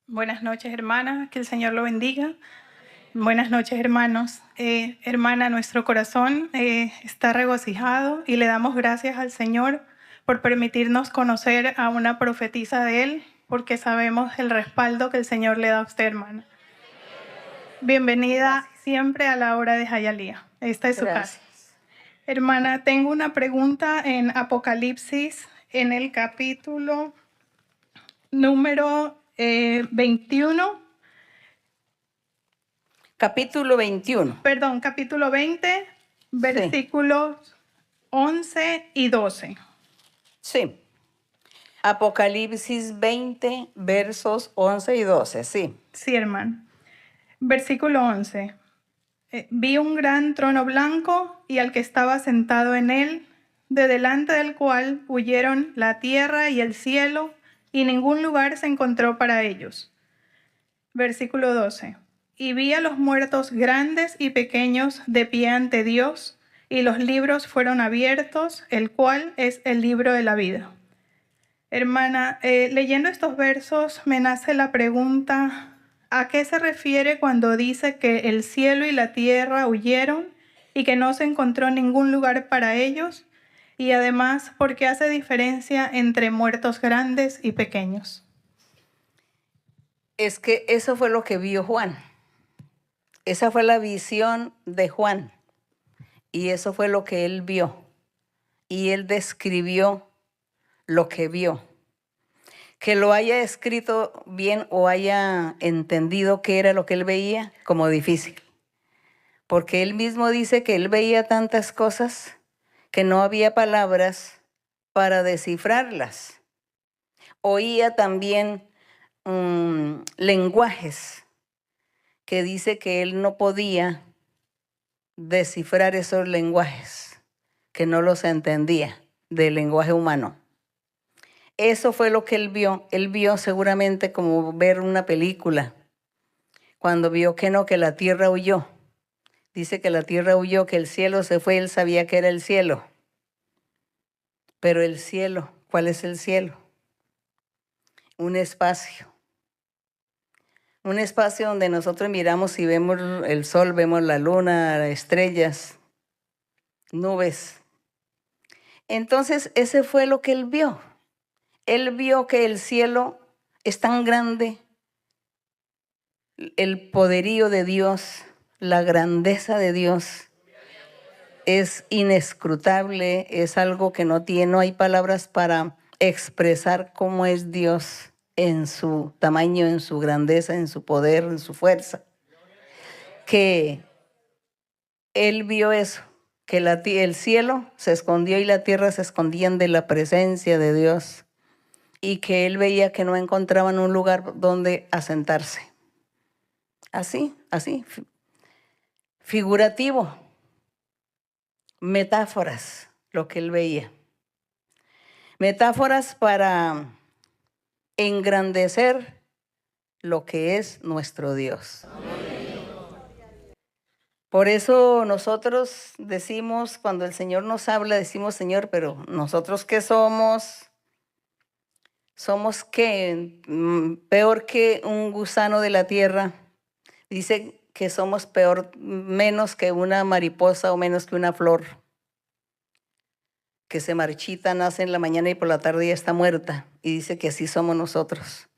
Buenas noches, hermana, que el Señor lo bendiga. Buenas noches, hermanos. Hermana, nuestro corazón está regocijado y le damos gracias al Señor por permitirnos conocer a una profetisa de Él, porque sabemos el respaldo que el Señor le da a usted, hermana. Bienvenida siempre a la hora de Jayalía. Esta es su casa. Hermana, tengo una pregunta en Apocalipsis, en el capítulo número 21. Capítulo 21. Perdón, capítulo 20, versículos 11 y 12. Sí. Apocalipsis 20, versos 11 y 12, sí. Sí, hermano. Versículo 11. Vi un gran trono blanco y al que estaba sentado en él, de delante del cual huyeron la tierra y el cielo, y ningún lugar se encontró para ellos. Versículo 12. Y vi a los muertos grandes y pequeños de pie ante Dios, y los libros fueron abiertos, el cual es el libro de la vida. Hermana, leyendo estos versos me nace la pregunta, ¿a qué se refiere cuando dice que el cielo y la tierra huyeron y que no se encontró ningún lugar para ellos? Y además, ¿por qué hace diferencia entre muertos grandes y pequeños? Es que eso fue lo que vio Juan. Esa fue la visión de Juan. Y eso fue lo que él vio. Y él describió lo que vio. Que lo haya escrito bien o haya entendido qué era lo que él veía, como difícil. Porque él mismo dice que él veía tantas cosas que no había palabras para descifrarlas. Oía también lenguajes que dice que él no podía descifrar esos lenguajes, que no los entendía del lenguaje humano. Eso fue lo que él vio. Él vio seguramente como ver una película, cuando vio que no, que la tierra huyó. Dice que la tierra huyó, que el cielo se fue, él sabía que era el cielo. Pero el cielo, ¿cuál es el cielo? Un espacio. Un espacio donde nosotros miramos y vemos el sol, vemos la luna, estrellas, nubes. Entonces, ese fue lo que él vio. Él vio que el cielo es tan grande, el poderío de Dios, la grandeza de Dios es inescrutable, es algo que no hay palabras para expresar cómo es Dios en su tamaño, en su grandeza, en su poder, en su fuerza. Que él vio eso, que el cielo se escondió y la tierra se escondían de la presencia de Dios, y que él veía que no encontraban un lugar donde asentarse. Así, figurativo, metáforas, lo que él veía. Metáforas para engrandecer lo que es nuestro Dios. Por eso nosotros decimos, cuando el Señor nos habla, decimos, Señor, pero ¿nosotros qué somos? ¿Somos qué? Peor que un gusano de la tierra. Dice que somos menos que una mariposa o menos que una flor, que se marchita, nace en la mañana y por la tarde ya está muerta. Y dice que así somos nosotros,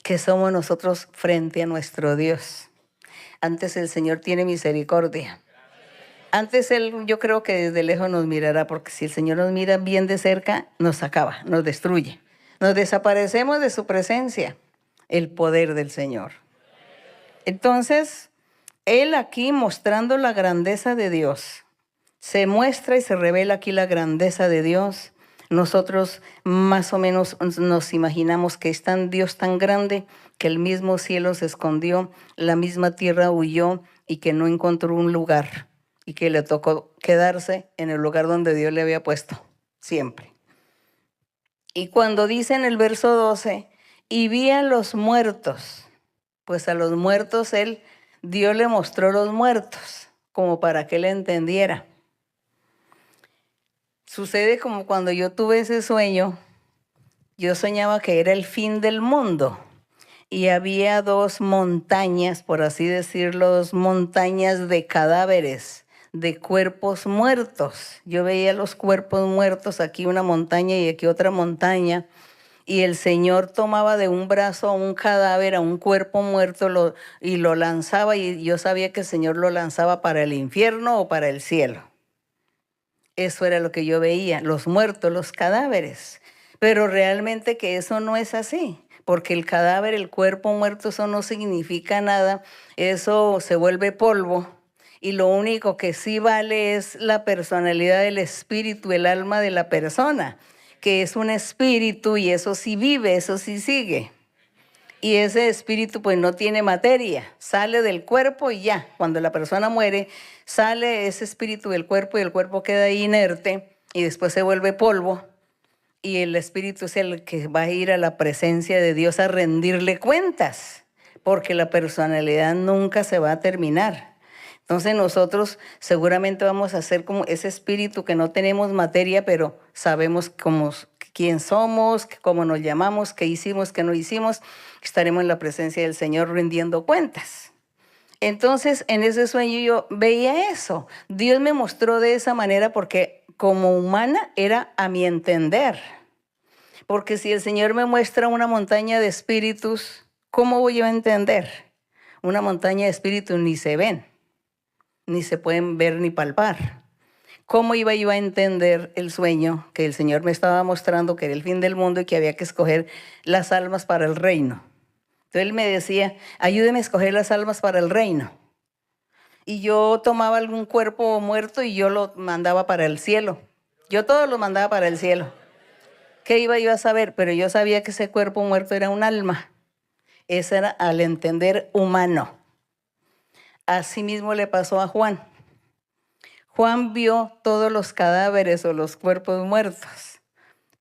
que somos nosotros frente a nuestro Dios. Antes el Señor tiene misericordia. Antes Él, yo creo que desde lejos nos mirará, porque si el Señor nos mira bien de cerca, nos acaba, nos destruye. Nos desaparecemos de su presencia, el poder del Señor. Entonces, Él aquí mostrando la grandeza de Dios, se muestra y se revela aquí la grandeza de Dios. Nosotros más o menos nos imaginamos que es Dios tan grande que el mismo cielo se escondió, la misma tierra huyó y que no encontró un lugar y que le tocó quedarse en el lugar donde Dios le había puesto, siempre. Y cuando dice en el verso 12, y vi a los muertos, pues a los muertos Dios le mostró los muertos, como para que él entendiera. Sucede como cuando yo tuve ese sueño, yo soñaba que era el fin del mundo. y había dos montañas, por así decirlo, dos montañas de cadáveres, de cuerpos muertos. Yo veía los cuerpos muertos, aquí una montaña y aquí otra montaña, y el Señor tomaba de un brazo a un cadáver, a un cuerpo muerto, y lo lanzaba, y yo sabía que el Señor lo lanzaba para el infierno o para el cielo. Eso era lo que yo veía, los muertos, los cadáveres. Pero realmente que eso no es así, porque el cadáver, el cuerpo muerto, eso no significa nada, eso se vuelve polvo. Y lo único que sí vale es la personalidad del espíritu, el alma de la persona, que es un espíritu y eso sí vive, eso sí sigue. Y ese espíritu pues no tiene materia, sale del cuerpo y ya, cuando la persona muere, sale ese espíritu del cuerpo y el cuerpo queda ahí inerte y después se vuelve polvo. Y el espíritu es el que va a ir a la presencia de Dios a rendirle cuentas, porque la personalidad nunca se va a terminar. Entonces nosotros seguramente vamos a ser como ese espíritu que no tenemos materia, pero sabemos quién somos, cómo nos llamamos, qué hicimos, qué no hicimos. Estaremos en la presencia del Señor rindiendo cuentas. Entonces en ese sueño yo veía eso. Dios me mostró de esa manera porque como humana era a mi entender. Porque si el Señor me muestra una montaña de espíritus, ¿cómo voy yo a entender? Una montaña de espíritus ni se ven, ni se pueden ver ni palpar. ¿Cómo iba yo a entender el sueño que el Señor me estaba mostrando, que era el fin del mundo y que había que escoger las almas para el reino? Entonces Él me decía, ayúdeme a escoger las almas para el reino. Y yo tomaba algún cuerpo muerto y yo lo mandaba para el cielo. Yo todo lo mandaba para el cielo. ¿Qué iba yo a saber? Pero yo sabía que ese cuerpo muerto era un alma. Ese era al entender humano. Así mismo le pasó a Juan. Juan vio todos los cadáveres o los cuerpos muertos.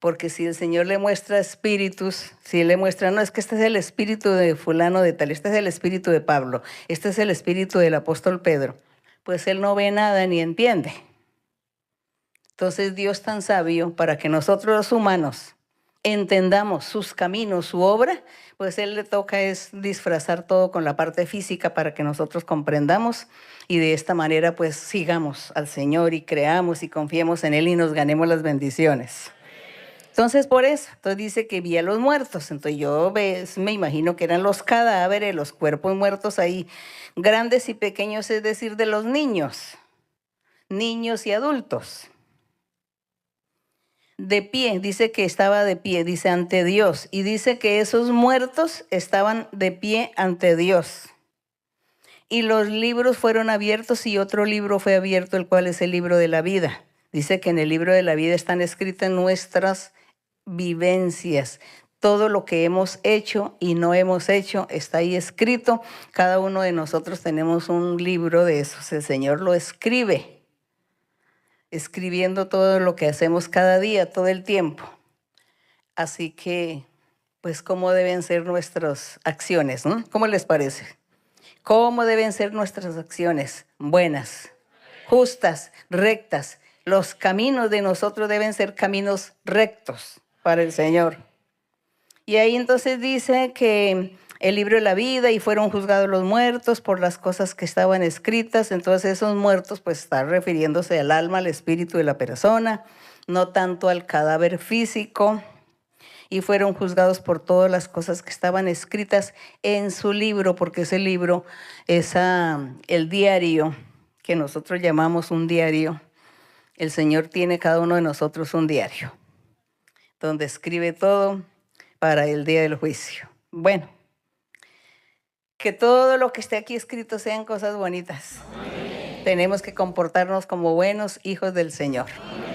Porque si el Señor le muestra espíritus, si le muestra, no, es que este es el espíritu de fulano de tal, este es el espíritu de Pablo, este es el espíritu del apóstol Pedro, pues él no ve nada ni entiende. Entonces Dios tan sabio para que nosotros los humanos entendamos sus caminos, su obra, pues Él le toca es disfrazar todo con la parte física para que nosotros comprendamos y de esta manera pues sigamos al Señor y creamos y confiemos en Él y nos ganemos las bendiciones. Entonces por eso, entonces dice que vi a los muertos, entonces yo me imagino que eran los cadáveres, los cuerpos muertos ahí, grandes y pequeños, es decir, de los niños y adultos. De pie, dice que estaba de pie, dice ante Dios, y dice que esos muertos estaban de pie ante Dios. Y los libros fueron abiertos y otro libro fue abierto, el cual es el libro de la vida. Dice que en el libro de la vida están escritas nuestras vivencias. Todo lo que hemos hecho y no hemos hecho está ahí escrito. Cada uno de nosotros tenemos un libro de esos. El Señor lo escribe. Escribiendo todo lo que hacemos cada día, todo el tiempo. Así que, pues, ¿cómo deben ser nuestras acciones? ¿No? ¿Cómo les parece? ¿Cómo deben ser nuestras acciones? Buenas, justas, rectas. Los caminos de nosotros deben ser caminos rectos para el Señor. Y ahí entonces dice que el libro de la vida y fueron juzgados los muertos por las cosas que estaban escritas. Entonces esos muertos pues están refiriéndose al alma, al espíritu de la persona, no tanto al cadáver físico. Y fueron juzgados por todas las cosas que estaban escritas en su libro, porque ese libro es el diario que nosotros llamamos un diario. El Señor tiene cada uno de nosotros un diario, donde escribe todo para el día del juicio. Bueno, que todo lo que esté aquí escrito sean cosas bonitas. Amén. Tenemos que comportarnos como buenos hijos del Señor. Amén.